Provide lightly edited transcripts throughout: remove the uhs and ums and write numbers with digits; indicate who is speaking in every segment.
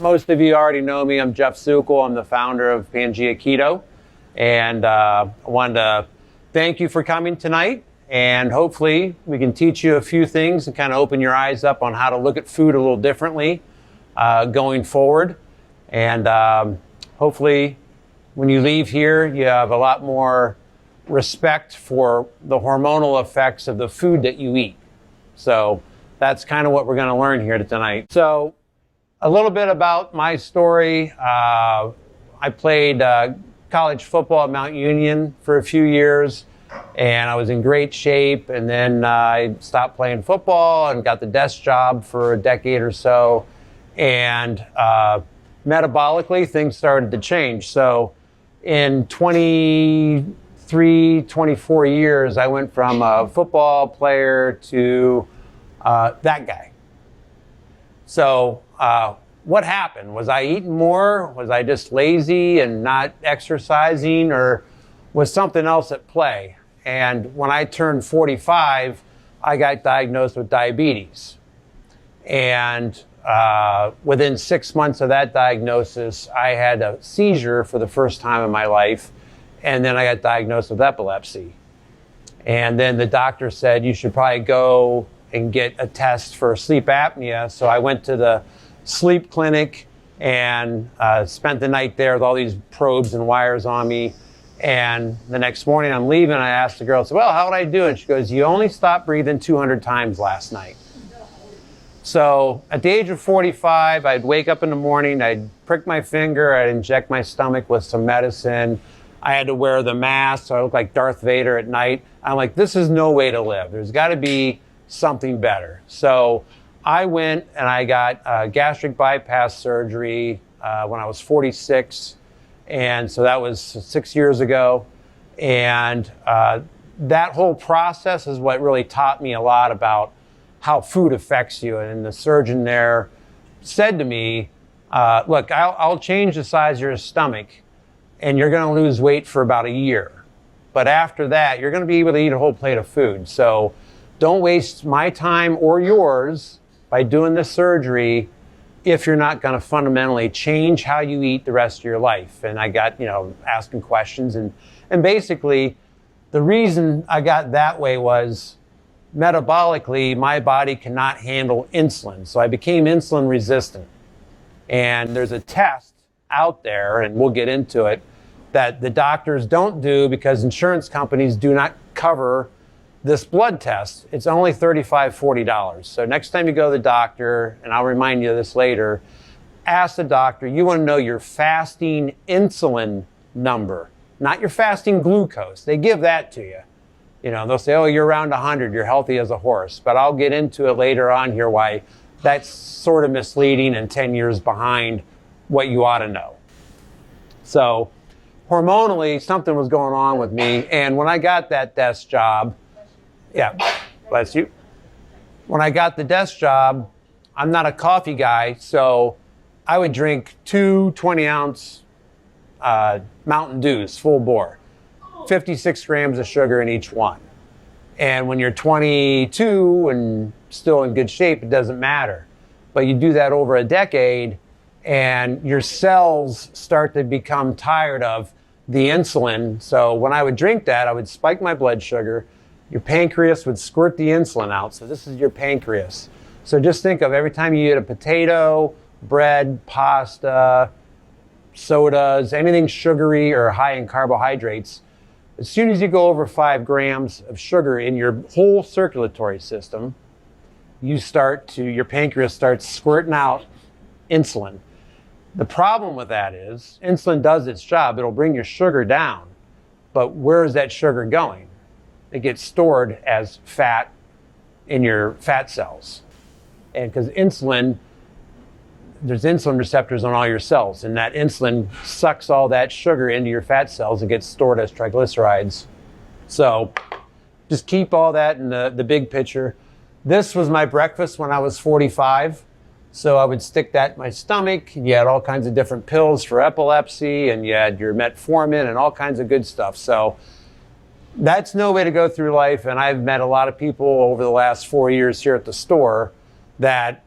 Speaker 1: most of you already know me. I'm Jeff Zucal. I'm the founder of PangeaKeto. And I wanted to thank you for coming tonight. And hopefully we can teach you a few things and kind of open your eyes up on how to look at food a little differently going forward. And hopefully when you leave here, you have a lot more respect for the hormonal effects of the food that you eat. So that's kind of what we're going to learn here tonight. So a little bit about my story. I played college football at Mount Union for a few years, and I was in great shape. And then I stopped playing football and got the desk job for a decade or so. And metabolically, things started to change. So in 24 years, I went from a football player to that guy. So what happened? Was I eating more? Was I just lazy and not exercising, or was something else at play? And when I turned 45, I got diagnosed with diabetes. And within 6 months of that diagnosis, I had a seizure for the first time in my life. And then I got diagnosed with epilepsy. And then the doctor said, you should probably go and get a test for sleep apnea. So I went to the sleep clinic and spent the night there with all these probes and wires on me. And the next morning I'm leaving, I asked the girl, I said, well, how would I do? And she goes, you only stopped breathing 200 times last night. So at the age of 45, I'd wake up in the morning, I'd prick my finger, I'd inject my stomach with some medicine. I had to wear the mask, so I looked like Darth Vader at night. I'm like, this is no way to live. There's got to be something better. So I went and I got gastric bypass surgery when I was 46. And so that was 6 years ago. And that whole process is what really taught me a lot about how food affects you. And the surgeon there said to me, look, I'll change the size of your stomach and you're going to lose weight for about a year. But after that, you're going to be able to eat a whole plate of food. So don't waste my time or yours by doing this surgery if you're not going to fundamentally change how you eat the rest of your life. And I got, asking questions. And basically, the reason I got that way was metabolically, my body cannot handle insulin. So I became insulin resistant. And there's a test out there, and we'll get into it, that the doctors don't do because insurance companies do not cover this blood test. It's only $35, $40. So next time you go to the doctor, and I'll remind you of this later, ask the doctor, you want to know your fasting insulin number, not your fasting glucose. They give that to you. They'll say, oh, you're around 100, you're healthy as a horse. But I'll get into it later on here why that's sort of misleading and 10 years behind what you ought to know. So hormonally, something was going on with me. And when I got that desk job, yeah, bless you. When I got the desk job, I'm not a coffee guy, so I would drink 2 20-ounce Mountain Dews, full bore, 56 grams of sugar in each one. And when you're 22 and still in good shape, it doesn't matter. But you do that over a decade, and your cells start to become tired of the insulin. So when I would drink that, I would spike my blood sugar. Your pancreas would squirt the insulin out. So this is your pancreas. So just think of every time you eat a potato, bread, pasta, sodas, anything sugary or high in carbohydrates, as soon as you go over 5 grams of sugar in your whole circulatory system, your pancreas starts squirting out insulin. The problem with that is insulin does its job. It'll bring your sugar down. But where is that sugar going? It gets stored as fat in your fat cells. And because there's insulin receptors on all your cells, and that insulin sucks all that sugar into your fat cells and gets stored as triglycerides. So just keep all that in the big picture. This was my breakfast when I was 45. So I would stick that in my stomach. You had all kinds of different pills for epilepsy, and you had your metformin and all kinds of good stuff. So that's no way to go through life. And I've met a lot of people over the last 4 years here at the store that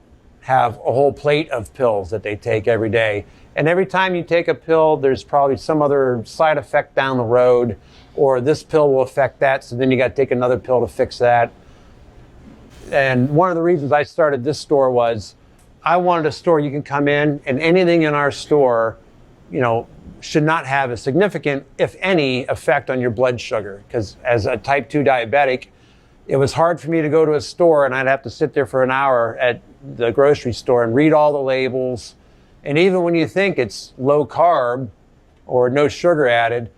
Speaker 1: have a whole plate of pills that they take every day. And every time you take a pill, there's probably some other side effect down the road, or this pill will affect that, so then you got to take another pill to fix that. And one of the reasons I started this store was I wanted a store you can come in and anything in our store, should not have a significant, if any, effect on your blood sugar. Because as a type 2 diabetic, it was hard for me to go to a store and I'd have to sit there for an hour at the grocery store and read all the labels. And even when you think it's low carb or no sugar added,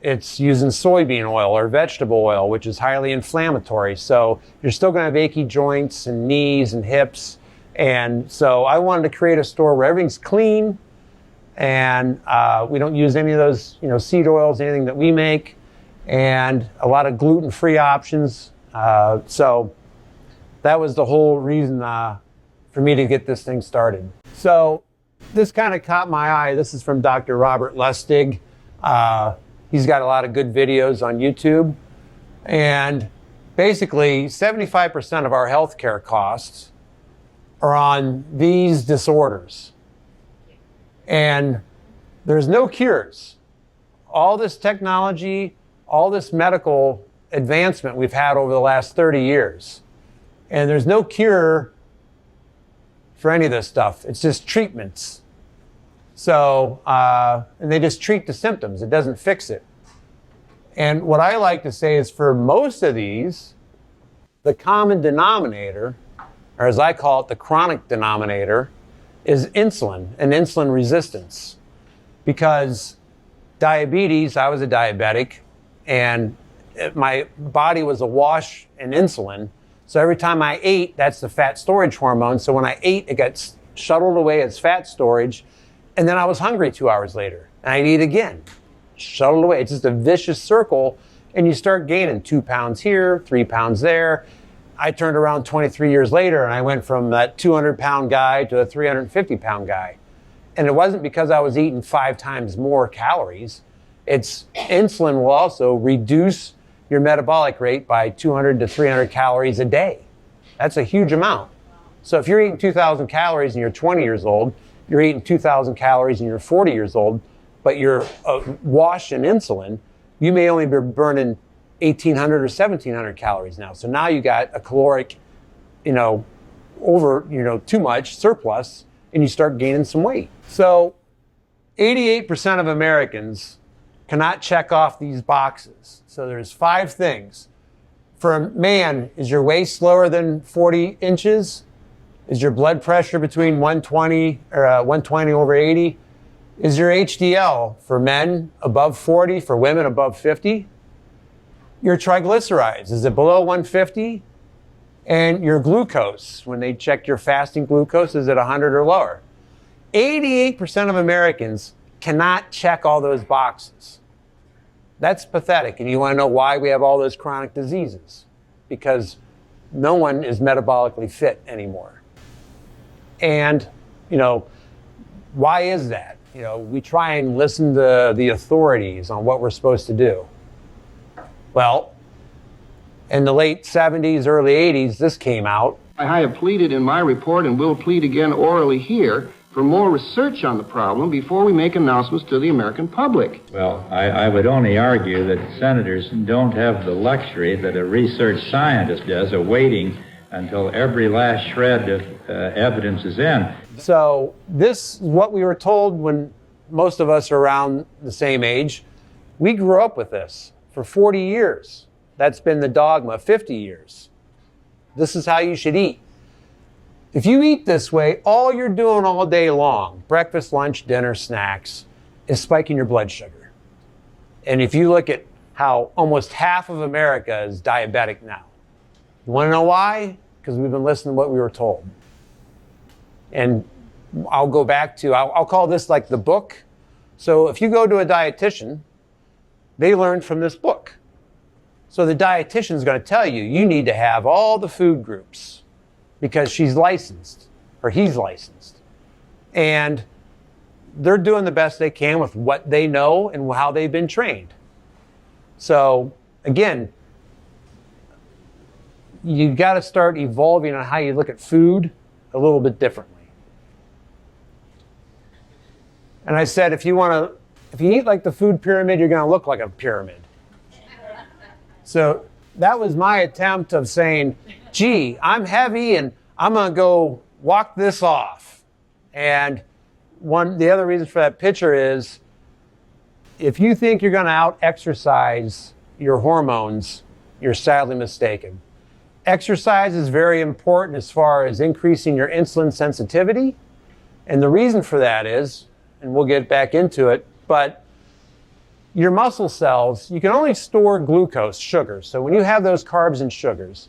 Speaker 1: it's using soybean oil or vegetable oil, which is highly inflammatory. So you're still going to have achy joints and knees and hips. And so I wanted to create a store where everything's clean and we don't use any of those, seed oils, anything that we make, and a lot of gluten-free options. So that was the whole reason for me to get this thing started. So this kind of caught my eye. This is from Dr. Robert Lustig. He's got a lot of good videos on YouTube. And basically, 75% of our healthcare costs are on these disorders. And there's no cures. All this technology, all this medical advancement we've had over the last 30 years. And there's no cure for any of this stuff. It's just treatments. So, and they just treat the symptoms. It doesn't fix it. And what I like to say is for most of these, the common denominator, or as I call it, the chronic denominator, is insulin and insulin resistance. Because diabetes, I was a diabetic, and my body was awash in insulin. So every time I ate, that's the fat storage hormone. So when I ate, it got shuttled away as fat storage. And then I was hungry 2 hours later. And I'd eat again, shuttled away. It's just a vicious circle. And you start gaining 2 pounds here, 3 pounds there. I turned around 23 years later and I went from that 200-pound guy to a 350-pound guy. And it wasn't because I was eating 5 times more calories. It's insulin will also reduce your metabolic rate by 200 to 300 calories a day. That's a huge amount. So if you're eating 2,000 calories and you're 20 years old, you're eating 2,000 calories and you're 40 years old, but you're awash in insulin, you may only be burning 1,800 or 1,700 calories now. So now you got a caloric, over, too much surplus, and you start gaining some weight. So 88% of Americans cannot check off these boxes. So there's 5 things. For a man, is your waist lower than 40 inches? Is your blood pressure between 120 or 120 over 80? Is your HDL for men above 40, for women above 50? Your triglycerides, is it below 150? And your glucose, when they check your fasting glucose, is it 100 or lower? 88% of Americans cannot check all those boxes. That's pathetic. And you want to know why we have all those chronic diseases? Because no one is metabolically fit anymore. And, why is that? We try and listen to the authorities on what we're supposed to do. Well, in the late 70s, early 80s, this came out.
Speaker 2: I have pleaded in my report and will plead again orally here for more research on the problem before we make announcements to the American public.
Speaker 3: Well, I would only argue that senators don't have the luxury that a research scientist does of waiting until every last shred of evidence is in.
Speaker 1: So this is what we were told when most of us are around the same age. We grew up with this for 40 years. That's been the dogma, 50 years. This is how you should eat. If you eat this way, all you're doing all day long, breakfast, lunch, dinner, snacks, is spiking your blood sugar. And if you look at how almost half of America is diabetic now, you want to know why? Because we've been listening to what we were told. And I'll go back to, I'll call this like the book. So if you go to a dietitian, they learned from this book. So the dietitian is going to tell you, you need to have all the food groups because she's licensed or he's licensed. And they're doing the best they can with what they know and how they've been trained. So again, you got to start evolving on how you look at food a little bit differently. And I said, if you eat like the food pyramid, you're going to look like a pyramid. So that was my attempt of saying, gee, I'm heavy and I'm going to go walk this off. And the other reason for that picture is, if you think you're going to out-exercise your hormones, you're sadly mistaken. Exercise is very important as far as increasing your insulin sensitivity. And the reason for that is, and we'll get back into it, but your muscle cells, you can only store glucose, sugar. So when you have those carbs and sugars,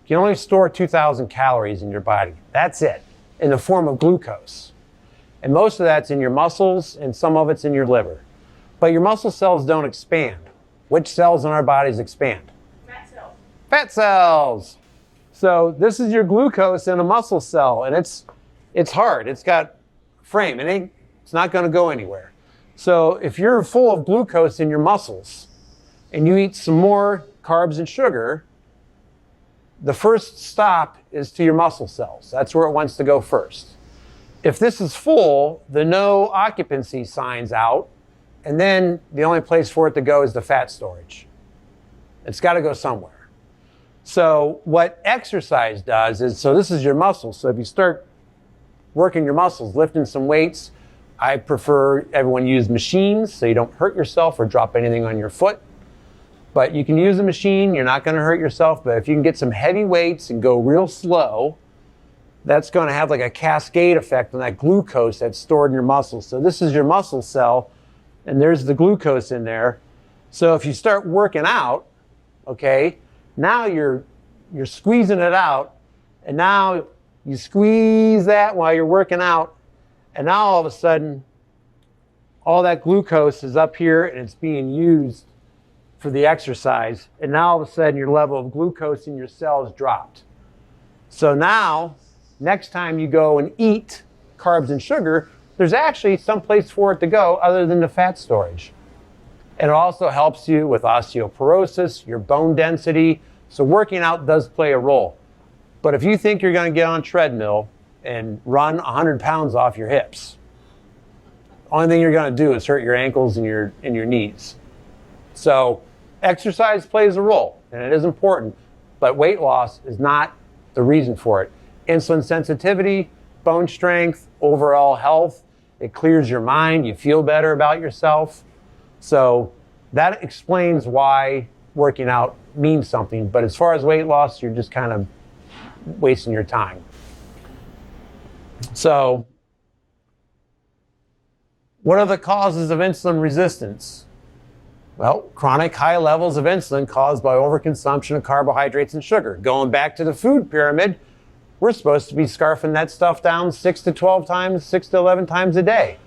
Speaker 1: you can only store 2,000 calories in your body. That's it, in the form of glucose. And most of that's in your muscles, and some of it's in your liver. But your muscle cells don't expand. Which cells in our bodies expand?
Speaker 4: Fat cells.
Speaker 1: Fat cells. So this is your glucose in a muscle cell, and it's hard. It's got frame. It's not going to go anywhere. So if you're full of glucose in your muscles and you eat some more carbs and sugar, the first stop is to your muscle cells. That's where it wants to go first. If this is full, the no occupancy sign's out, and then the only place for it to go is the fat storage. It's got to go somewhere. So what exercise does is, so this is your muscles. So if you start working your muscles, lifting some weights, I prefer everyone use machines so you don't hurt yourself or drop anything on your foot. But you can use a machine, you're not going to hurt yourself, but if you can get some heavy weights and go real slow, that's going to have like a cascade effect on that glucose that's stored in your muscles. So this is your muscle cell, and there's the glucose in there. So if you start working out, okay, now you're squeezing it out, and now you squeeze that while you're working out, and now all of a sudden, all that glucose is up here and it's being used for the exercise. And now all of a sudden your level of glucose in your cells dropped. So now, next time you go and eat carbs and sugar, there's actually some place for it to go other than the fat storage. And it also helps you with osteoporosis, your bone density. So working out does play a role. But if you think you're going to get on a treadmill and run 100 pounds off your hips, the only thing you're going to do is hurt your ankles and your knees. So exercise plays a role, and it is important, but weight loss is not the reason for it. Insulin sensitivity, bone strength, overall health, it clears your mind, you feel better about yourself. So that explains why working out means something, but as far as weight loss, you're just kind of wasting your time. So, what are the causes of insulin resistance? Well, chronic high levels of insulin caused by overconsumption of carbohydrates and sugar. Going back to the food pyramid, we're supposed to be scarfing that stuff down 6 to 12 times, 6 to 11 times a day.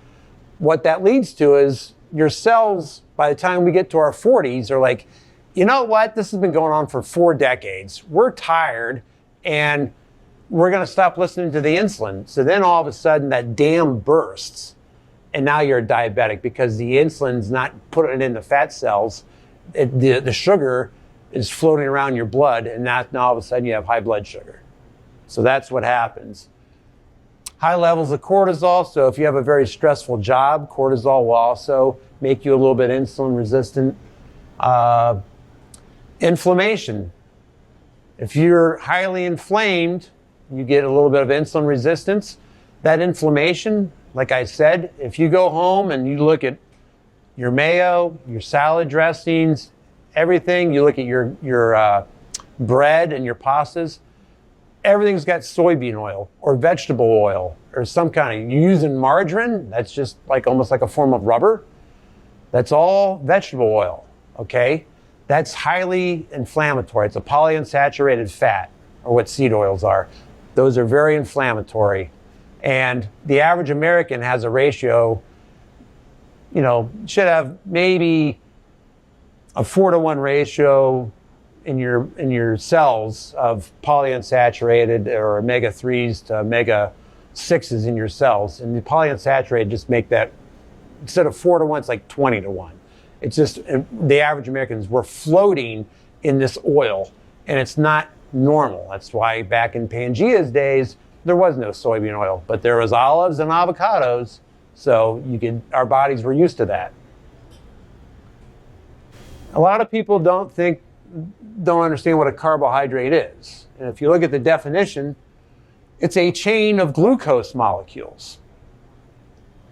Speaker 1: What that leads to is your cells, by the time we get to our 40s, are like, you know what? This has been going on for 4 decades. We're tired, and we're going to stop listening to the insulin. So then all of a sudden that dam bursts, and now you're diabetic because the insulin's not putting it in the fat cells. The sugar is floating around your blood, and now all of a sudden you have high blood sugar. So that's what happens. High levels of cortisol. So if you have a very stressful job, cortisol will also make you a little bit insulin resistant. Inflammation. If you're highly inflamed, you get a little bit of insulin resistance. That inflammation, like I said, if you go home and you look at your mayo, your salad dressings, everything, you look at your bread and your pastas, everything's got soybean oil or vegetable oil or some kind of, you're using margarine, that's just like almost like a form of rubber. That's all vegetable oil, okay? That's highly inflammatory. It's a polyunsaturated fat, or what seed oils are. Those are very inflammatory. And the average American has a ratio, should have maybe a 4-to-1 ratio in your cells of polyunsaturated or omega-3s to omega-6s in your cells. And the polyunsaturated just make that, instead of 4-to-1, it's like 20-to-1. It's just, the average Americans, we're floating in this oil, and it's not normal. That's why back in Pangea's days, there was no soybean oil, but there was olives and avocados. So our bodies were used to that. A lot of people don't understand what a carbohydrate is. And if you look at the definition, it's a chain of glucose molecules.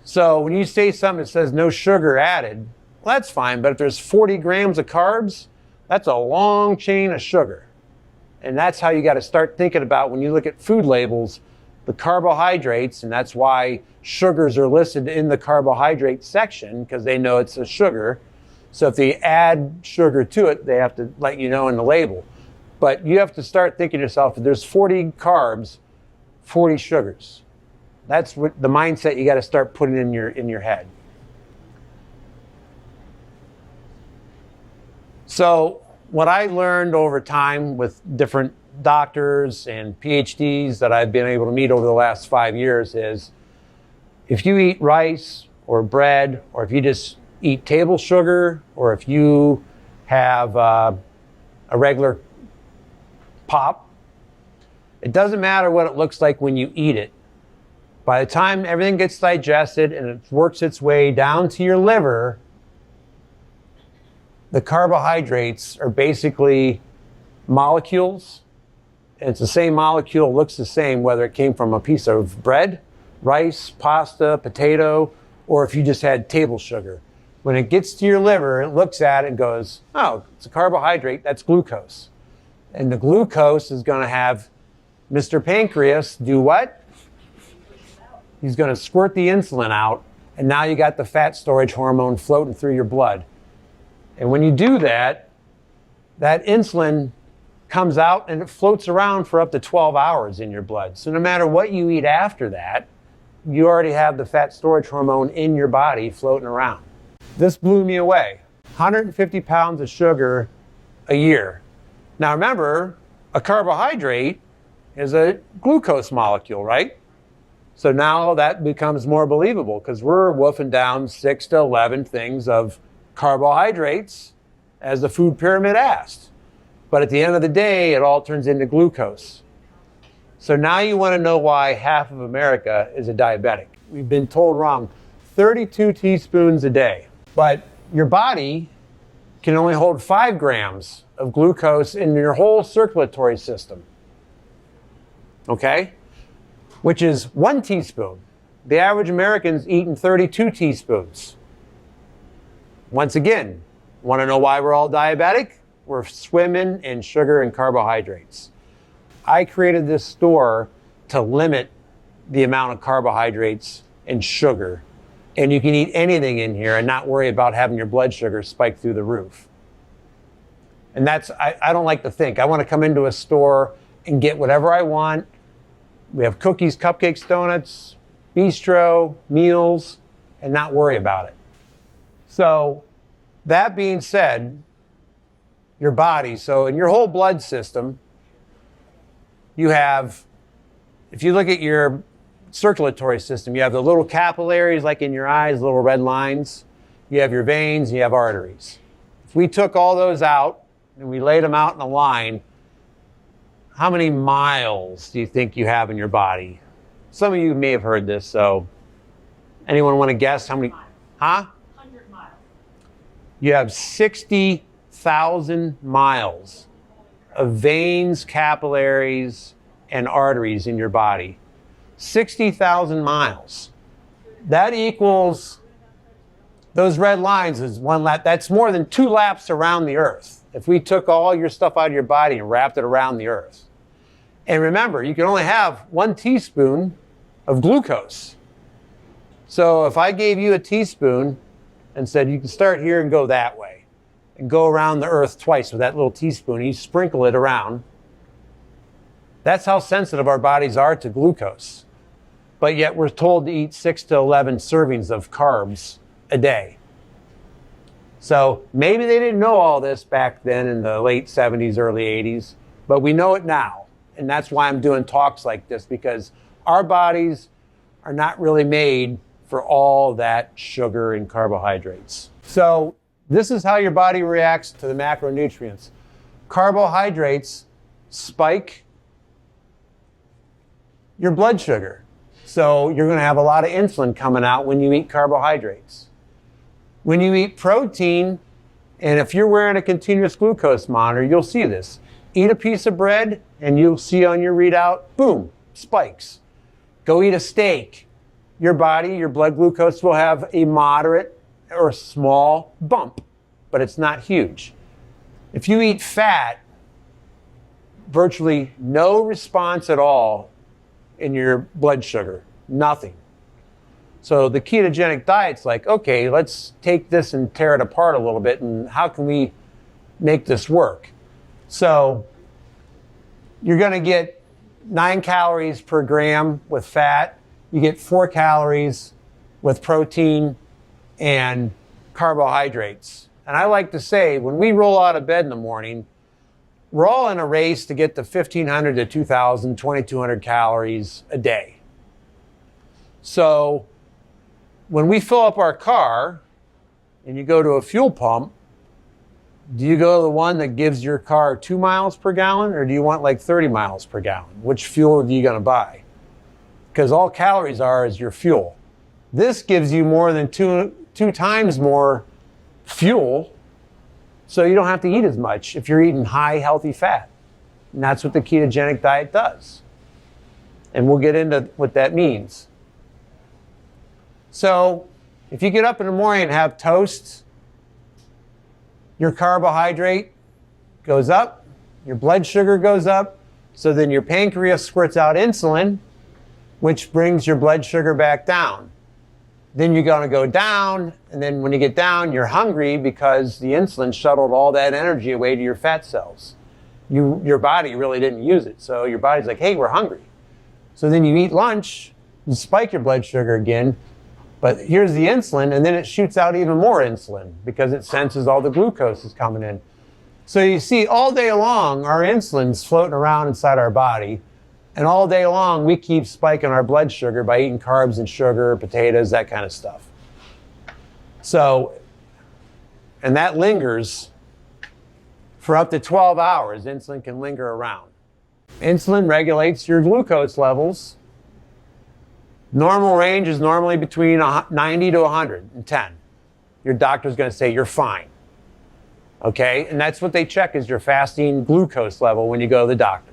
Speaker 1: So when you say something that says no sugar added, well, that's fine. But if there's 40 grams of carbs, that's a long chain of sugar. And that's how you got to start thinking about when you look at food labels, the carbohydrates, and that's why sugars are listed in the carbohydrate section, because they know it's a sugar. So if they add sugar to it, they have to let you know in the label. But you have to start thinking to yourself, if there's 40 carbs, 40 sugars. That's what the mindset you got to start putting in your head. So what I learned over time with different doctors and PhDs that I've been able to meet over the last 5 years is if you eat rice or bread, or if you just eat table sugar, or if you have a regular pop, it doesn't matter what it looks like when you eat it. By the time everything gets digested and it works its way down to your liver, the carbohydrates are basically molecules. And it's the same molecule, looks the same, whether it came from a piece of bread, rice, pasta, potato, or if you just had table sugar. When it gets to your liver, it looks at it and goes, oh, it's a carbohydrate, that's glucose. And the glucose is going to have Mr. Pancreas do what? He's going to squirt the insulin out, and now you got the fat storage hormone floating through your blood. And when you do that, that insulin comes out and it floats around for up to 12 hours in your blood. So no matter what you eat after that, you already have the fat storage hormone in your body floating around. This blew me away. 150 pounds of sugar a year. Now remember, a carbohydrate is a glucose molecule, right? So now that becomes more believable because we're wolfing down 6 to 11 things of carbohydrates as the food pyramid asked. But at the end of the day, it all turns into glucose. So now you want to know why half of America is a diabetic. We've been told wrong. 32 teaspoons a day. But your body can only hold 5 grams of glucose in your whole circulatory system. Okay? Which is 1 teaspoon. The average American's eating 32 teaspoons. Once again, want to know why we're all diabetic? We're swimming in sugar and carbohydrates. I created this store to limit the amount of carbohydrates and sugar. And you can eat anything in here and not worry about having your blood sugar spike through the roof. And I don't like to think. I want to come into a store and get whatever I want. We have cookies, cupcakes, donuts, bistro, meals, and not worry about it. So that being said, your body, so in your whole blood system, you have, if you look at your circulatory system, you have the little capillaries like in your eyes, little red lines. You have your veins, and you have arteries. If we took all those out and we laid them out in a line, how many miles do you think you have in your body? Some of you may have heard this, so anyone want to guess how many? Huh?
Speaker 4: 100 miles.
Speaker 1: You have 60,000 miles of veins, capillaries, and arteries in your body. 60,000 miles. That equals, those red lines is 1 lap. That's more than 2 laps around the earth. If we took all your stuff out of your body and wrapped it around the earth. And remember, you can only have 1 teaspoon of glucose. So if I gave you a teaspoon and said you can start here and go that way and go around the earth twice with that little teaspoon, you sprinkle it around. That's how sensitive our bodies are to glucose. But yet we're told to eat 6 to 11 servings of carbs a day. So maybe they didn't know all this back then in the late 70s, early 80s, but we know it now. And that's why I'm doing talks like this, because our bodies are not really made for all that sugar and carbohydrates. So this is how your body reacts to the macronutrients. Carbohydrates spike your blood sugar. So you're going to have a lot of insulin coming out when you eat carbohydrates. When you eat protein, and if you're wearing a continuous glucose monitor, you'll see this. Eat a piece of bread and you'll see on your readout, boom, spikes. Go eat a steak. Your body, your blood glucose will have a moderate or small bump, but it's not huge. If you eat fat, virtually no response at all in your blood sugar, nothing. So the ketogenic diet's like, okay, let's take this and tear it apart a little bit, and how can we make this work? So you're going to get 9 calories per gram with fat. You get 4 calories with protein and carbohydrates. And I like to say, when we roll out of bed in the morning, we're all in a race to get to 1,500 to 2,000, 2,200 calories a day. So when we fill up our car and you go to a fuel pump, do you go to the one that gives your car 2 miles per gallon, or do you want like 30 miles per gallon? Which fuel are you going to buy? Because all calories are is your fuel. This gives you more than two times more fuel, so you don't have to eat as much if you're eating high, healthy fat. And that's what the ketogenic diet does. And we'll get into what that means. So if you get up in the morning and have toast, your carbohydrate goes up, your blood sugar goes up, so then your pancreas squirts out insulin, which brings your blood sugar back down. Then you're going to go down, and then when you get down, you're hungry because the insulin shuttled all that energy away to your fat cells. Your body really didn't use it, so your body's like, hey, we're hungry. So then you eat lunch, you spike your blood sugar again, but here's the insulin, and then it shoots out even more insulin because it senses all the glucose is coming in. So you see, all day long, our insulin's floating around inside our body, and all day long, we keep spiking our blood sugar by eating carbs and sugar, potatoes, that kind of stuff. So, and that lingers for up to 12 hours. Insulin can linger around. Insulin regulates your glucose levels. Normal range is normally between 90 to 110. Your doctor's going to say you're fine. Okay? And that's what they check, is your fasting glucose level when you go to the doctor.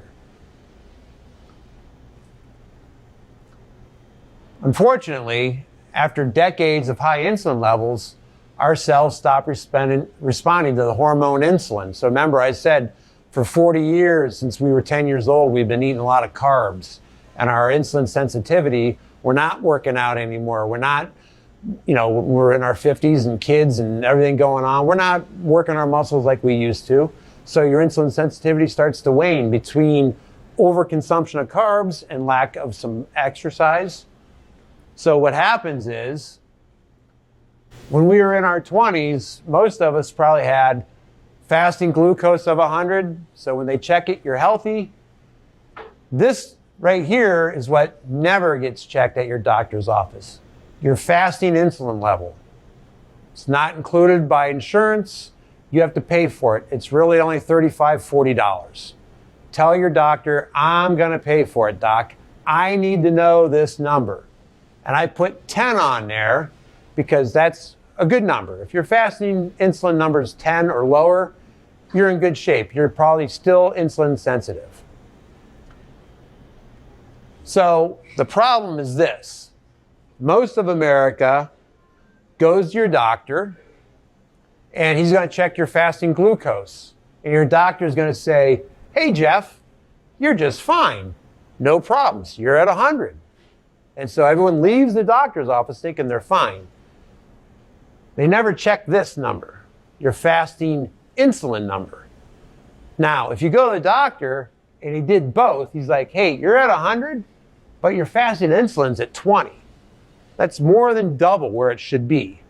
Speaker 1: Unfortunately, after decades of high insulin levels, our cells stop responding to the hormone insulin. So remember, I said for 40 years, since we were 10 years old, we've been eating a lot of carbs. And our insulin sensitivity, we're not working out anymore. We're not, we're in our 50s and kids and everything going on. We're not working our muscles like we used to. So your insulin sensitivity starts to wane between overconsumption of carbs and lack of some exercise. So what happens is, when we were in our 20s, most of us probably had fasting glucose of 100. So when they check it, you're healthy. This right here is what never gets checked at your doctor's office. Your fasting insulin level. It's not included by insurance. You have to pay for it. It's really only $35, $40. Tell your doctor, I'm going to pay for it, doc. I need to know this number. And I put 10 on there because that's a good number. If your fasting insulin number is 10 or lower, you're in good shape. You're probably still insulin sensitive. So the problem is this. Most of America goes to your doctor and he's going to check your fasting glucose. And your doctor is going to say, hey, Jeff, you're just fine. No problems. You're at 100. And so everyone leaves the doctor's office thinking they're fine. They never check this number, your fasting insulin number. Now, if you go to the doctor and he did both, he's like, hey, you're at 100, but your fasting insulin's at 20. That's more than double where it should be.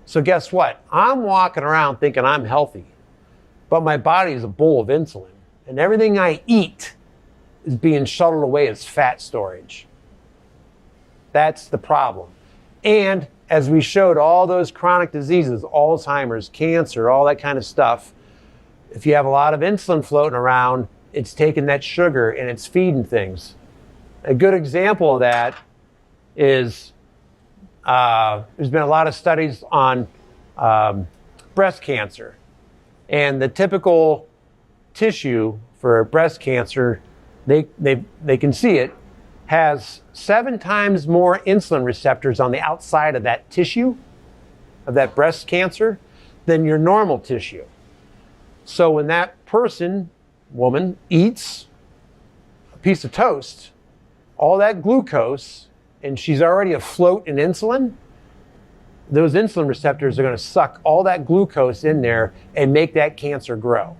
Speaker 1: So guess what? I'm walking around thinking I'm healthy, but my body is a bowl of insulin, and everything I eat is being shuttled away as fat storage. That's the problem. And as we showed, all those chronic diseases, Alzheimer's, cancer, all that kind of stuff, if you have a lot of insulin floating around, it's taking that sugar and it's feeding things. A good example of that is there's been a lot of studies on breast cancer. And the typical tissue for breast cancer, they can see it, has 7 times more insulin receptors on the outside of that tissue, of that breast cancer, than your normal tissue. So when that person, woman, eats a piece of toast, all that glucose, and she's already afloat in insulin, those insulin receptors are going to suck all that glucose in there and make that cancer grow.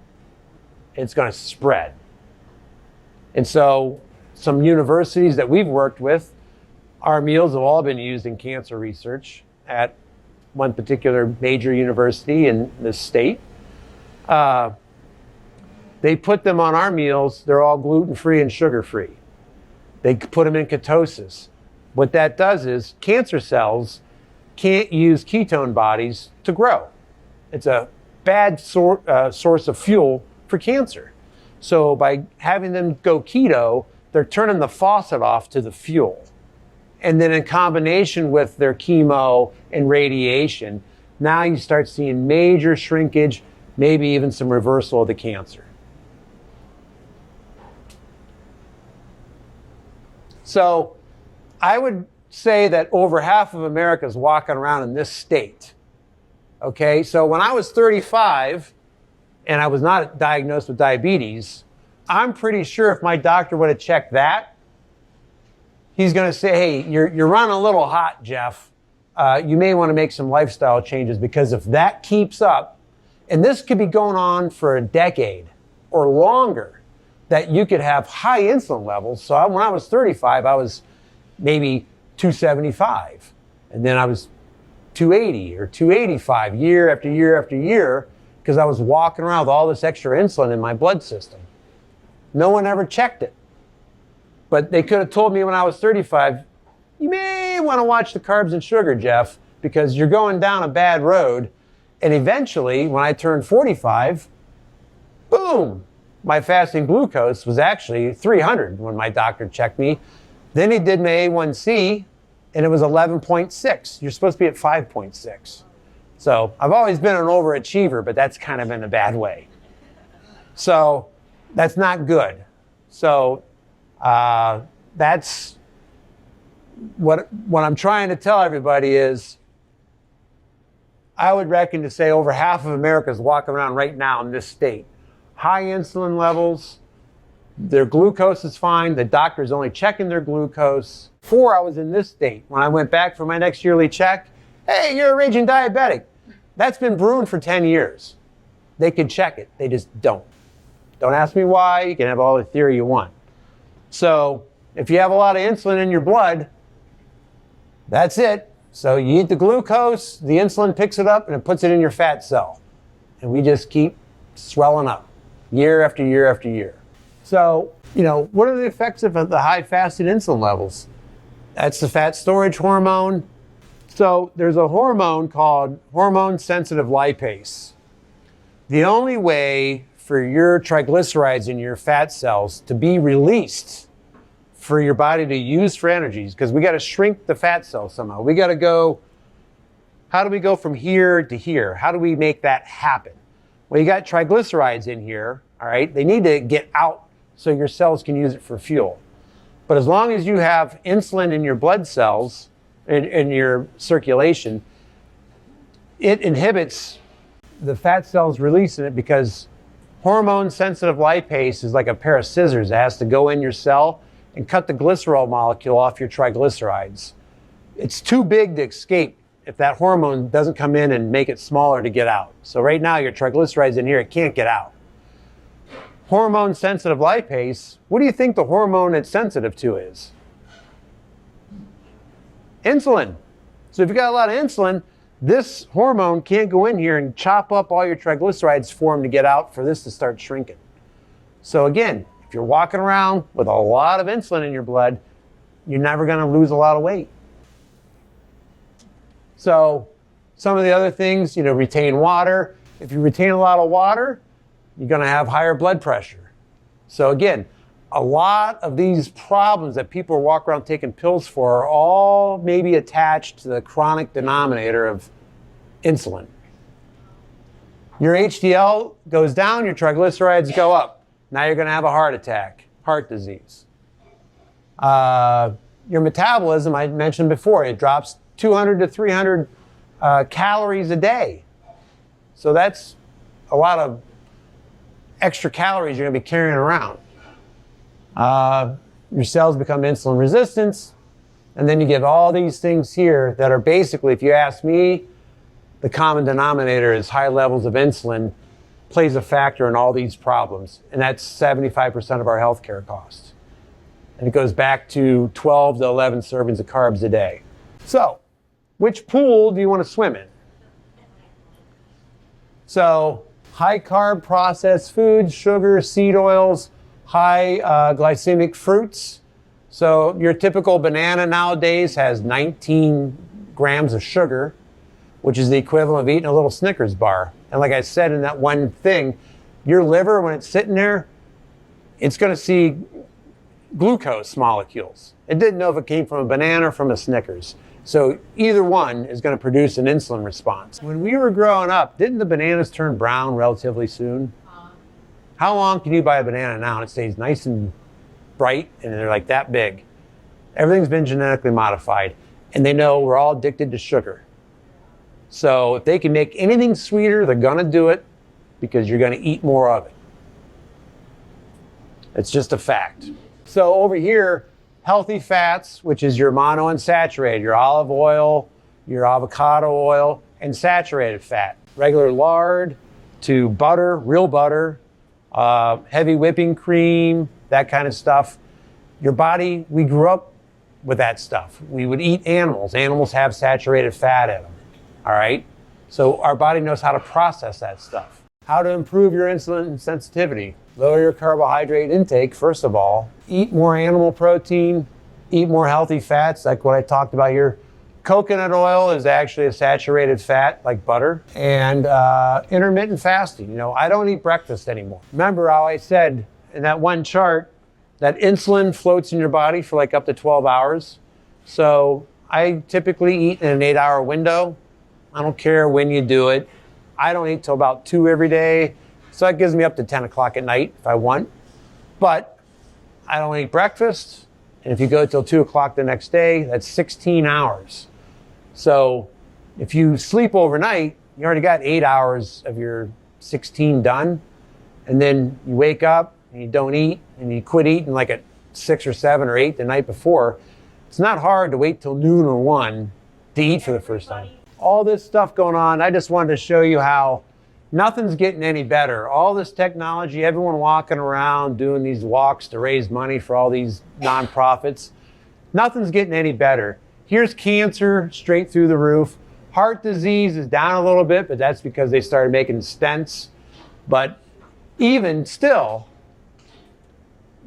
Speaker 1: It's going to spread. And so some universities that we've worked with, our meals have all been used in cancer research at one particular major university in this state. They put them on our meals. They're all gluten-free and sugar-free. They put them in ketosis. What that does is cancer cells can't use ketone bodies to grow. It's a bad source of fuel for cancer. So by having them go keto, they're turning the faucet off to the fuel. And then in combination with their chemo and radiation, now you start seeing major shrinkage, maybe even some reversal of the cancer. So I would say that over half of America is walking around in this state. Okay, so when I was 35 and I was not diagnosed with diabetes, I'm pretty sure if my doctor would have checked that, he's going to say, hey, you're running a little hot, Jeff. You may want to make some lifestyle changes, because if that keeps up, and this could be going on for a decade or longer, that you could have high insulin levels. So when I was 35, I was maybe 275. And then I was 280 or 285 year after year after year, because I was walking around with all this extra insulin in my blood system. No one ever checked it. But they could have told me when I was 35, you may want to watch the carbs and sugar, Jeff, because you're going down a bad road. And eventually, when I turned 45, boom, my fasting glucose was actually 300 when my doctor checked me. Then he did my A1C, and it was 11.6. You're supposed to be at 5.6. So I've always been an overachiever, but that's kind of in a bad way. So that's not good. So that's what I'm trying to tell everybody is, I would reckon to say over half of America is walking around right now in this state. High insulin levels, their glucose is fine, the doctor's only checking their glucose. Before I was in this state, when I went back for my next yearly check, hey, you're a raging diabetic. That's been brewing for 10 years. They can check it, they just don't. Don't ask me why, you can have all the theory you want. So if you have a lot of insulin in your blood, that's it. So you eat the glucose, the insulin picks it up and it puts it in your fat cell. And we just keep swelling up year after year after year. So, what are the effects of the high fasted insulin levels? That's the fat storage hormone. So there's a hormone called hormone-sensitive lipase. The only way for your triglycerides in your fat cells to be released for your body to use for energies, because we got to shrink the fat cells somehow. We got to go, how do we go from here to here? How do we make that happen? Well, you got triglycerides in here, all right? They need to get out so your cells can use it for fuel. But as long as you have insulin in your blood cells, in your circulation, it inhibits the fat cells releasing it, because hormone-sensitive lipase is like a pair of scissors that has to go in your cell and cut the glycerol molecule off your triglycerides. It's too big to escape if that hormone doesn't come in and make it smaller to get out. So right now your triglycerides in here, it can't get out. Hormone-sensitive lipase, what do you think the hormone it's sensitive to is? Insulin. So if you got a lot of insulin, this hormone can't go in here and chop up all your triglycerides for them to get out for this to start shrinking. So again, if you're walking around with a lot of insulin in your blood, you're never going to lose a lot of weight. So some of the other things, retain water. If you retain a lot of water, you're going to have higher blood pressure. So again, a lot of these problems that people walk around taking pills for are all maybe attached to the chronic denominator of insulin. Your HDL goes down, your triglycerides go up. Now you're going to have a heart attack, heart disease. Your metabolism, I mentioned before, it drops 200 to 300 calories a day. So that's a lot of extra calories you're going to be carrying around. Your cells become insulin resistant, and then you get all these things here that are basically, if you ask me, the common denominator is high levels of insulin plays a factor in all these problems, and that's 75% of our healthcare costs. And it goes back to 12 to 11 servings of carbs a day. So, which pool do you want to swim in? So, high carb processed foods, sugar, seed oils, high glycemic fruits. So your typical banana nowadays has 19 grams of sugar, which is the equivalent of eating a little Snickers bar. And like I said in that one thing, your liver, when it's sitting there, it's going to see glucose molecules. It didn't know if it came from a banana or from a Snickers. So either one is going to produce an insulin response. When we were growing up, didn't the bananas turn brown relatively soon? How long can you buy a banana now and it stays nice and bright and they're like that big? Everything's been genetically modified, and they know we're all addicted to sugar. So if they can make anything sweeter, they're going to do it because you're going to eat more of it. It's just a fact. So over here, healthy fats, which is your monounsaturated, your olive oil, your avocado oil, and saturated fat. Regular lard to butter, real butter, heavy whipping cream, that kind of stuff. Your body, we grew up with that stuff. We would eat animals. Animals have saturated fat in them, all right? So our body knows how to process that stuff. How to improve your insulin sensitivity. Lower your carbohydrate intake, first of all. Eat more animal protein. Eat more healthy fats, like what I talked about here. Coconut oil is actually a saturated fat, like butter. And intermittent fasting. You know, I don't eat breakfast anymore. Remember how I said in that one chart that insulin floats in your body for like up to 12 hours. So I typically eat in an 8-hour window. I don't care when you do it. I don't eat till about 2 every day. So that gives me up to 10 o'clock at night if I want. But I don't eat breakfast. And if you go till 2 o'clock the next day, that's 16 hours. So if you sleep overnight, you already got 8 hours of your 16 done. And then you wake up and you don't eat and you quit eating like at 6 or 7 or 8 the night before. It's not hard to wait till noon or 1 to eat for the first time. All this stuff going on, I just wanted to show you how nothing's getting any better. All this technology, everyone walking around doing these walks to raise money for all these nonprofits, nothing's getting any better. Here's cancer straight through the roof. Heart disease is down a little bit, but that's because they started making stents. But even still,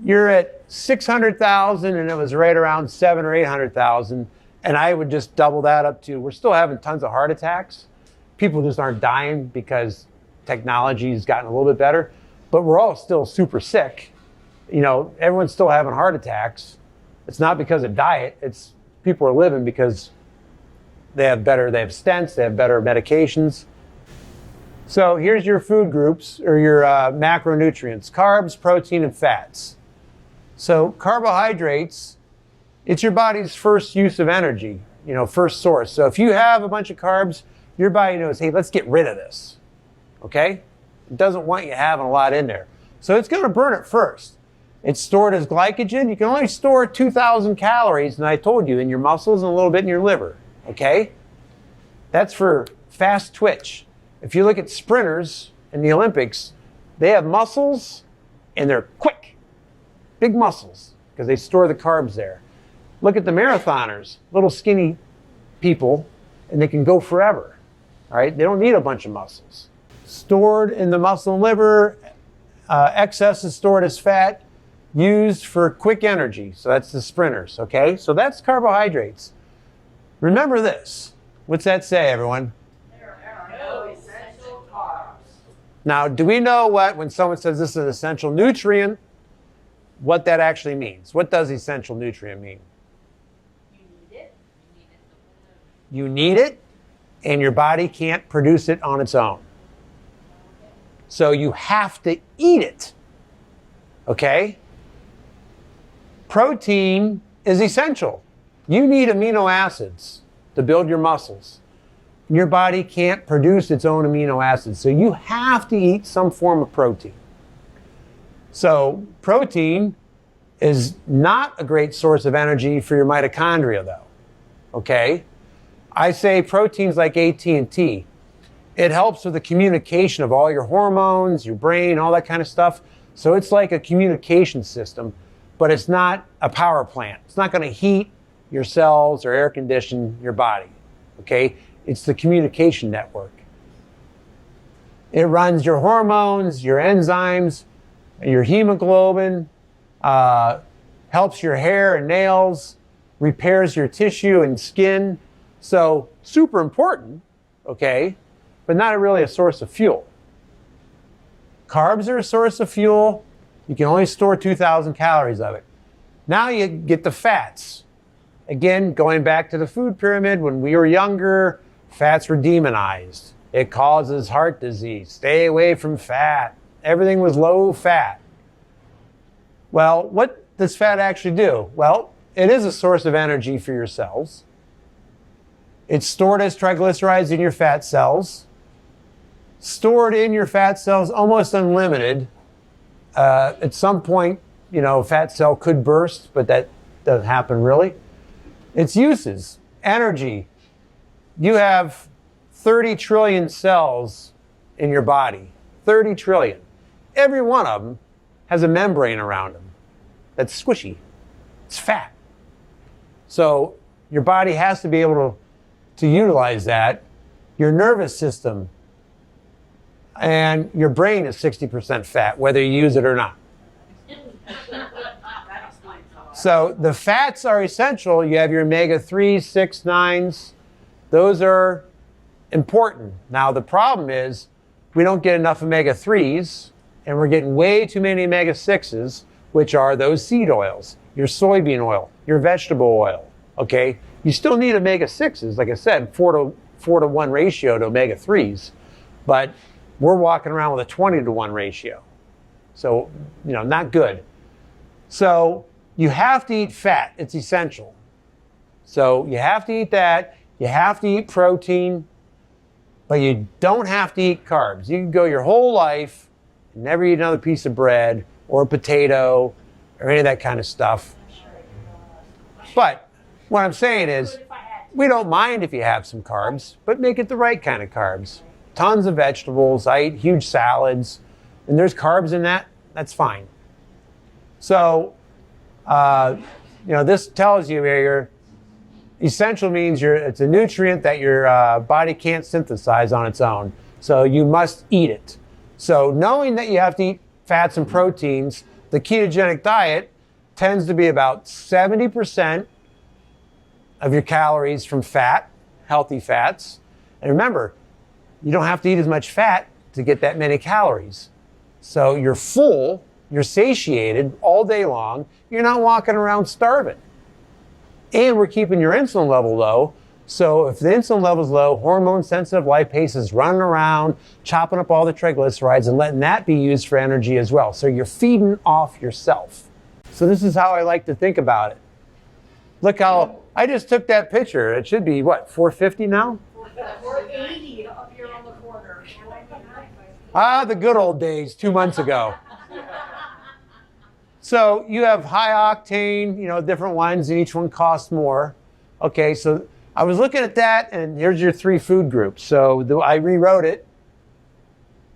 Speaker 1: you're at 600,000 and it was right around 700 or 800,000. And I would just double that up to, we're still having tons of heart attacks. People just aren't dying because technology has gotten a little bit better, but we're all still super sick. You know, everyone's still having heart attacks. It's not because of diet. It's people are living because they have stents, they have better medications. So here's your food groups or your macronutrients: carbs, protein, and fats. So carbohydrates, it's your body's first use of energy, you know, first source. So if you have a bunch of carbs, your body knows, hey, let's get rid of this, okay? It doesn't want you having a lot in there. So it's going to burn it first. It's stored as glycogen. You can only store 2,000 calories, and I told you, in your muscles and a little bit in your liver, okay? That's for fast twitch. If you look at sprinters in the Olympics, they have muscles, and they're quick, big muscles, because they store the carbs there. Look at the marathoners, little skinny people, and they can go forever. All right, they don't need a bunch of muscles. Stored in the muscle and liver, excess is stored as fat, used for quick energy. So that's the sprinters, okay? So that's carbohydrates. Remember this. What's that say, everyone?
Speaker 4: There are no essential carbs.
Speaker 1: Now, do we know what, when someone says this is an essential nutrient, what that actually means. What does essential nutrient mean?
Speaker 4: You need it.
Speaker 1: You need it, and your body can't produce it on its own. So you have to eat it, okay? Protein is essential. You need amino acids to build your muscles. Your body can't produce its own amino acids, so you have to eat some form of protein. So protein is not a great source of energy for your mitochondria, though, okay? I say protein's like AT&T. It helps with the communication of all your hormones, your brain, all that kind of stuff. So it's like a communication system, but it's not a power plant. It's not going to heat your cells or air condition your body, okay? It's the communication network. It runs your hormones, your enzymes, your hemoglobin, helps your hair and nails, repairs your tissue and skin. So super important, okay, but not really a source of fuel. Carbs are a source of fuel. You can only store 2,000 calories of it. Now you get the fats. Again, going back to the food pyramid, when we were younger, fats were demonized. It causes heart disease. Stay away from fat. Everything was low fat. Well, what does fat actually do? Well, it is a source of energy for your cells. It's stored as triglycerides in your fat cells. Stored in your fat cells, almost unlimited. At some point, fat cell could burst, but that doesn't happen really. Its uses, energy. You have 30 trillion cells in your body. 30 trillion. Every one of them has a membrane around them that's squishy. It's fat. So your body has to be able to utilize that. Your nervous system and your brain is 60% fat, whether you use it or not. So the fats are essential. You have your omega-3s, 6, 9s. Those are important. Now the problem is we don't get enough omega-3s, and we're getting way too many omega-6s, which are those seed oils, your soybean oil, your vegetable oil, okay? You still need omega-6s, like I said, 4 to 1 ratio to omega-3s, but we're walking around with a 20 to 1 ratio. So, not good. So you have to eat fat. It's essential. So you have to eat that. You have to eat protein, but you don't have to eat carbs. You can go your whole life and never eat another piece of bread or a potato or any of that kind of stuff. But what I'm saying is, we don't mind if you have some carbs, but make it the right kind of carbs. Tons of vegetables. I eat huge salads, and there's carbs in that. That's fine. So, this tells you where essential means it's a nutrient that your body can't synthesize on its own. So you must eat it. So knowing that you have to eat fats and proteins, the ketogenic diet tends to be about 70% of your calories from fat, healthy fats. And remember, you don't have to eat as much fat to get that many calories. So you're full, you're satiated all day long, you're not walking around starving. And we're keeping your insulin level low. So if the insulin level is low, hormone-sensitive lipase is running around, chopping up all the triglycerides and letting that be used for energy as well. So you're feeding off yourself. So this is how I like to think about it. Look how, I just took that picture. It should be, 450 now?
Speaker 4: 480 up here on the corner.
Speaker 1: The good old days, 2 months ago. So you have high octane, different ones, and each one costs more. Okay, so I was looking at that, and here's your 3 food groups. So I rewrote it.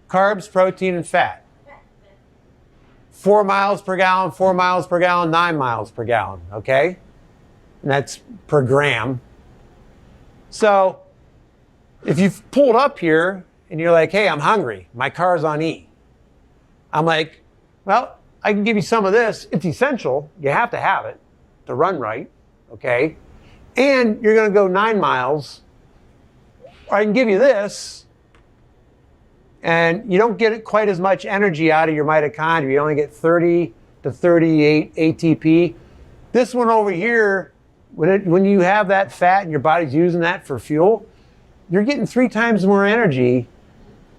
Speaker 1: Carbs, protein, and fat. 4 miles per gallon, 4 miles per gallon, 9 miles per gallon, okay? And that's per gram. So if you've pulled up here and you're like, hey, I'm hungry, my car's on E. I'm like, well, I can give you some of this. It's essential. You have to have it to run right, okay? And you're going to go 9 miles. Or I can give you this, and you don't get quite as much energy out of your mitochondria. You only get 30 to 38 ATP. This one over here, when you have that fat and your body's using that for fuel, you're getting 3 times more energy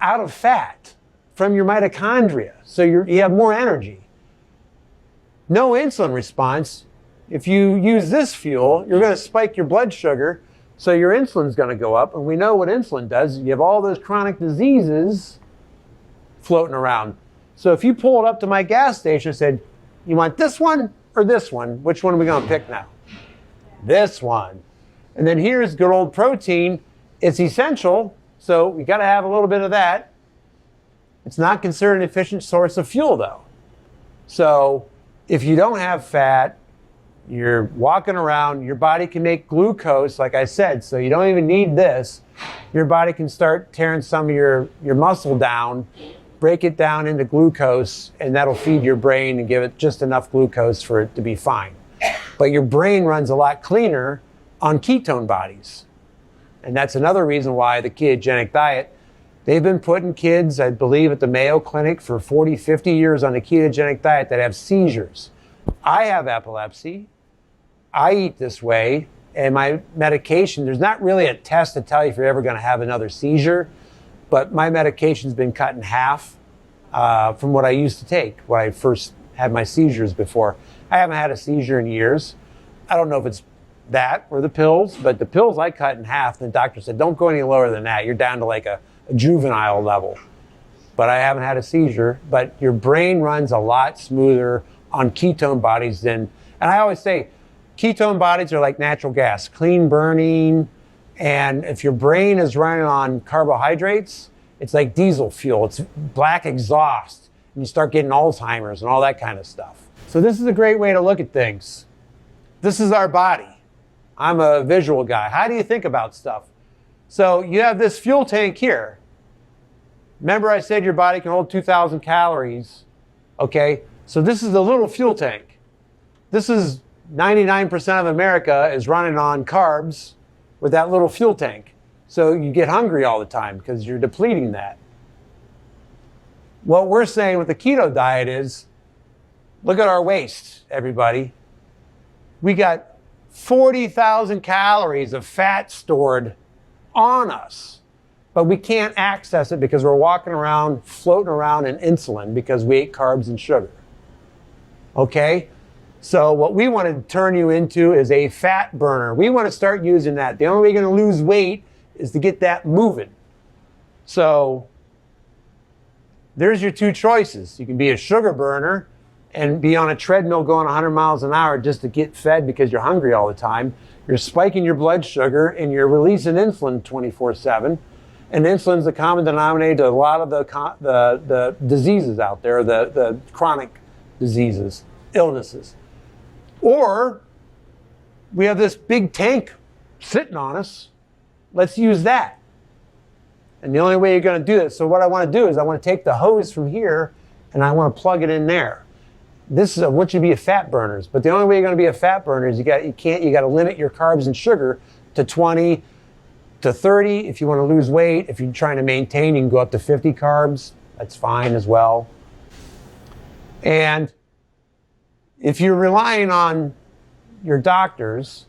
Speaker 1: out of fat from your mitochondria. So you have more energy. No insulin response. If you use this fuel, you're going to spike your blood sugar, so your insulin's going to go up. And we know what insulin does. You have all those chronic diseases floating around. So if you pulled up to my gas station and said, you want this one or this one? Which one are we going to pick now? This one. And then here's good old protein. It's essential, so we got to have a little bit of that. It's not considered an efficient source of fuel, though. So if you don't have fat, you're walking around, your body can make glucose, like I said, so you don't even need this. Your body can start tearing some of your muscle down, break it down into glucose, and that'll feed your brain and give it just enough glucose for it to be fine. But your brain runs a lot cleaner on ketone bodies. And that's another reason why the ketogenic diet, they've been putting kids, I believe, at the Mayo Clinic for 40, 50 years on the ketogenic diet that have seizures. I have epilepsy. I eat this way. And my medication, there's not really a test to tell you if you're ever going to have another seizure, but my medication's been cut in half from what I used to take when I first had my seizures before. I haven't had a seizure in years. I don't know if it's that or the pills, but the pills I cut in half. The doctor said, don't go any lower than that. You're down to like a juvenile level. But I haven't had a seizure. But your brain runs a lot smoother on ketone bodies than, and I always say, ketone bodies are like natural gas, clean burning. And if your brain is running on carbohydrates, it's like diesel fuel. It's black exhaust. And you start getting Alzheimer's and all that kind of stuff. So this is a great way to look at things. This is our body. I'm a visual guy. How do you think about stuff? So you have this fuel tank here. Remember I said your body can hold 2,000 calories. Okay, so this is the little fuel tank. This is 99% of America is running on carbs with that little fuel tank. So you get hungry all the time because you're depleting that. What we're saying with the keto diet is, look at our waist, everybody. We got 40,000 calories of fat stored on us, but we can't access it because we're walking around, floating around in insulin because we ate carbs and sugar. Okay? So what we want to turn you into is a fat burner. We want to start using that. The only way you're going to lose weight is to get that moving. So there's your 2 choices. You can be a sugar burner and be on a treadmill going 100 miles an hour just to get fed because you're hungry all the time. You're spiking your blood sugar and you're releasing insulin 24/7. And insulin's the common denominator to a lot of the diseases out there, the chronic diseases, illnesses. Or we have this big tank sitting on us. Let's use that. And the only way you're going to do this, so what I want to do is I want to take the hose from here and I want to plug it in there. This is I want you to be a fat burners, but the only way you're going to be a fat burner is you got to limit your carbs and sugar to 20 to 30 if you want to lose weight. If you're trying to maintain, you can go up to 50 carbs. That's fine as well. And if you're relying on your doctors,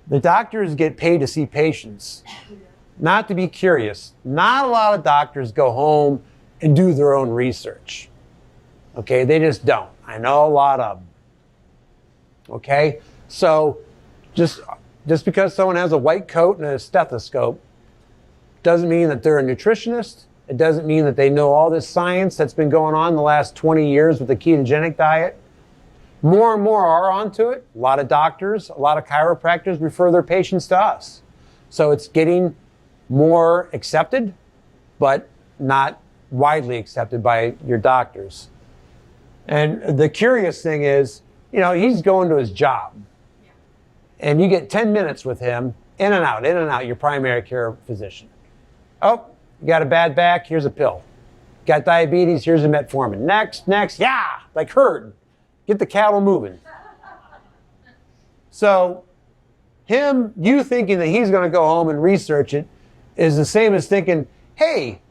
Speaker 1: the doctors get paid to see patients, not to be curious. Not a lot of doctors go home and do their own research. Okay, they just don't. I know a lot of them. Okay, so just because someone has a white coat and a stethoscope doesn't mean that they're a nutritionist. It doesn't mean that they know all this science that's been going on the last 20 years with the ketogenic diet. More and more are onto it. A lot of doctors, a lot of chiropractors refer their patients to us. So it's getting more accepted, but not widely accepted by your doctors. And the curious thing is, he's going to his job. And you get 10 minutes with him, in and out, your primary care physician. Oh, you got a bad back, here's a pill. Got diabetes, here's a metformin. Next, yeah, like herd. Get the cattle moving. So you thinking that he's going to go home and research it is the same as thinking, hey,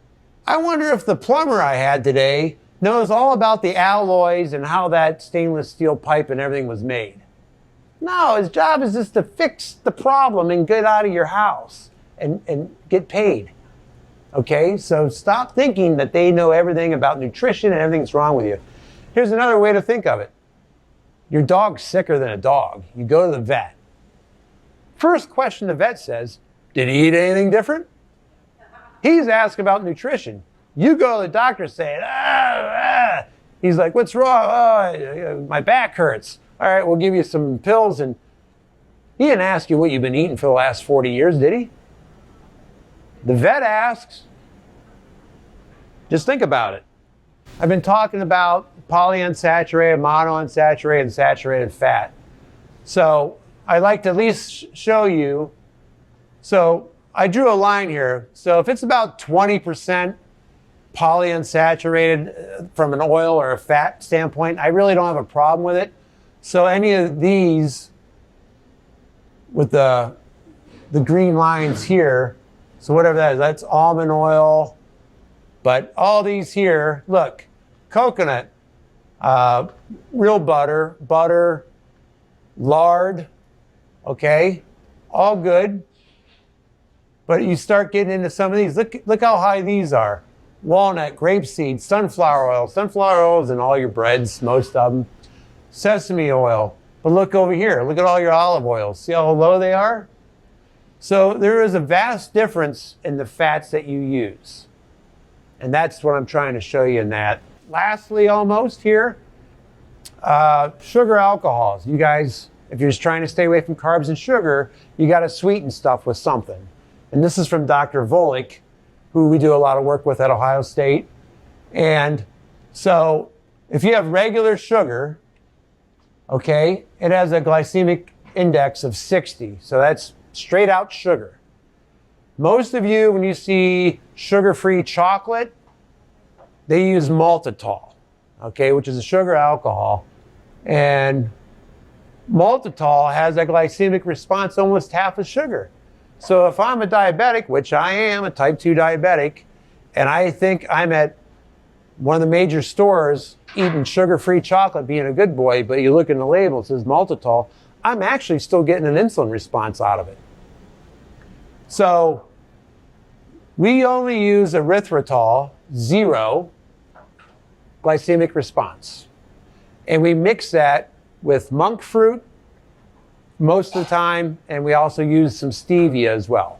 Speaker 1: I wonder if the plumber I had today knows all about the alloys and how that stainless steel pipe and everything was made. No, his job is just to fix the problem and get out of your house and get paid. Okay, so stop thinking that they know everything about nutrition and everything that's wrong with you. Here's another way to think of it. Your dog's sicker than a dog. You go to the vet. First question the vet says, did he eat anything different? He's asking about nutrition. You go to the doctor saying, he's like, what's wrong? Oh, my back hurts. All right, we'll give you some pills. And he didn't ask you what you've been eating for the last 40 years, did he? The vet asks. Just think about it. I've been talking about polyunsaturated, monounsaturated, and saturated fat. So I like to at least show you. So I drew a line here. So if it's about 20% polyunsaturated from an oil or a fat standpoint, I really don't have a problem with it. So any of these with the green lines here, so whatever that is, that's almond oil. But all these here, look, coconut, real butter, lard, okay, all good. But you start getting into some of these. Look how high these are. Walnut, grapeseed, sunflower oil. Sunflower oil is in all your breads, most of them. Sesame oil. But look over here. Look at all your olive oils. See how low they are? So there is a vast difference in the fats that you use. And that's what I'm trying to show you in that. Lastly, almost here, sugar alcohols. You guys, if you're just trying to stay away from carbs and sugar, you got to sweeten stuff with something. And this is from Dr. Volek, who we do a lot of work with at Ohio State. And so if you have regular sugar, okay, it has a glycemic index of 60. So that's straight out sugar. Most of you, when you see sugar-free chocolate, they use maltitol, okay, which is a sugar alcohol. And maltitol has a glycemic response almost half as sugar. So if I'm a diabetic, which I am, a type 2 diabetic, and I think I'm at one of the major stores eating sugar-free chocolate, being a good boy, but you look in the label, it says maltitol, I'm actually still getting an insulin response out of it. So we only use erythritol, 0 glycemic response. And we mix that with monk fruit most of the time, and we also use some stevia as well.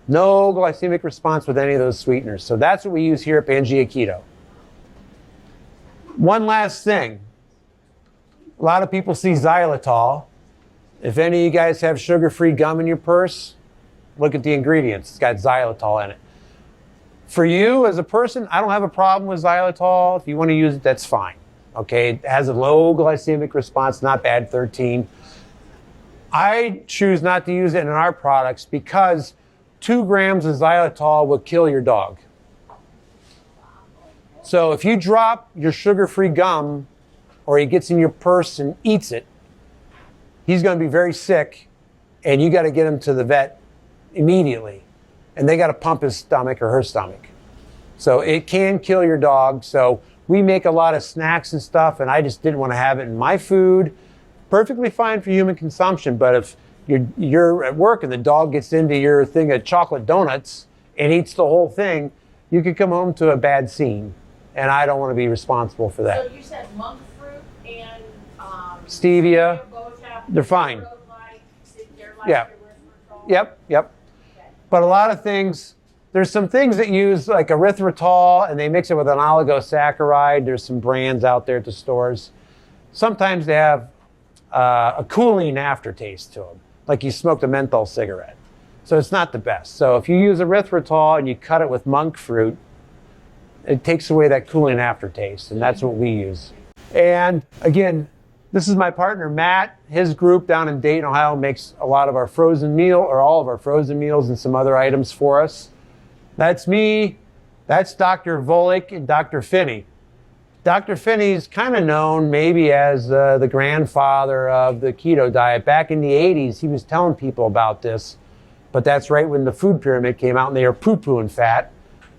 Speaker 1: No glycemic response with any of those sweeteners. So that's what we use here at PangeaKeto. One last thing. A lot of people see xylitol. If any of you guys have sugar-free gum in your purse, look at the ingredients. It's got xylitol in it. For you as a person, I don't have a problem with xylitol. If you want to use it, that's fine. Okay, it has a low glycemic response, not bad, 13. I choose not to use it in our products because 2 grams of xylitol will kill your dog. So if you drop your sugar-free gum or he gets in your purse and eats it, he's going to be very sick and you got to get him to the vet immediately. And they got to pump his stomach or her stomach. So it can kill your dog. So we make a lot of snacks and stuff, and I just didn't want to have it in my food. Perfectly fine for human consumption, but if you're at work and the dog gets into your thing of chocolate donuts and eats the whole thing, you could come home to a bad scene. And I don't want to be responsible for that.
Speaker 4: So you said monk fruit and
Speaker 1: stevia,
Speaker 4: both have
Speaker 1: they're fine.
Speaker 4: They're like
Speaker 1: Yeah.
Speaker 4: erythritol?
Speaker 1: Yep.
Speaker 4: Okay.
Speaker 1: But a lot of things, there's some things that use like erythritol and they mix it with an oligosaccharide. There's some brands out there at the stores. Sometimes they have a cooling aftertaste to them, like you smoked a menthol cigarette. So it's not the best. So if you use erythritol and you cut it with monk fruit, it takes away that cooling aftertaste, and that's what we use. And again, this is my partner, Matt. His group down in Dayton, Ohio makes a lot of our frozen meal, or all of our frozen meals and some other items for us. That's me. That's Dr. Volek and Dr. Finney. Dr. Finney's kind of known maybe as the grandfather of the keto diet. Back in the 80s, he was telling people about this, but that's right when the food pyramid came out and they were poo-pooing fat.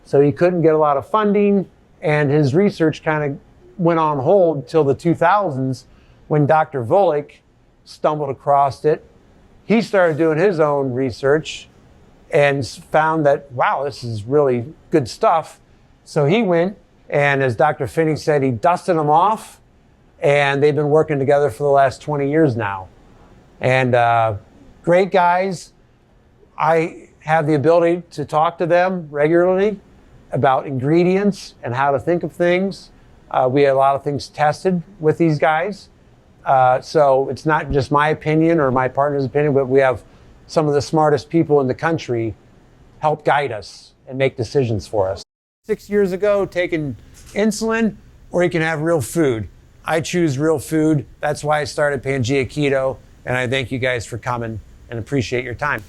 Speaker 1: So he couldn't get a lot of funding, And his research kind of went on hold till the 2000s when Dr. Volek stumbled across it. He started doing his own research and found that, wow, this is really good stuff. So he went, and as Dr. Finney said, he dusted them off, and they've been working together for the last 20 years now. And great guys. I have the ability to talk to them regularly about ingredients and how to think of things. We had a lot of things tested with these guys. So it's not just my opinion or my partner's opinion, but we have some of the smartest people in the country help guide us and make decisions for us. 6 years ago, taking insulin, or you can have real food. I choose real food. That's why I started PangeaKeto, and I thank you guys for coming and appreciate your time.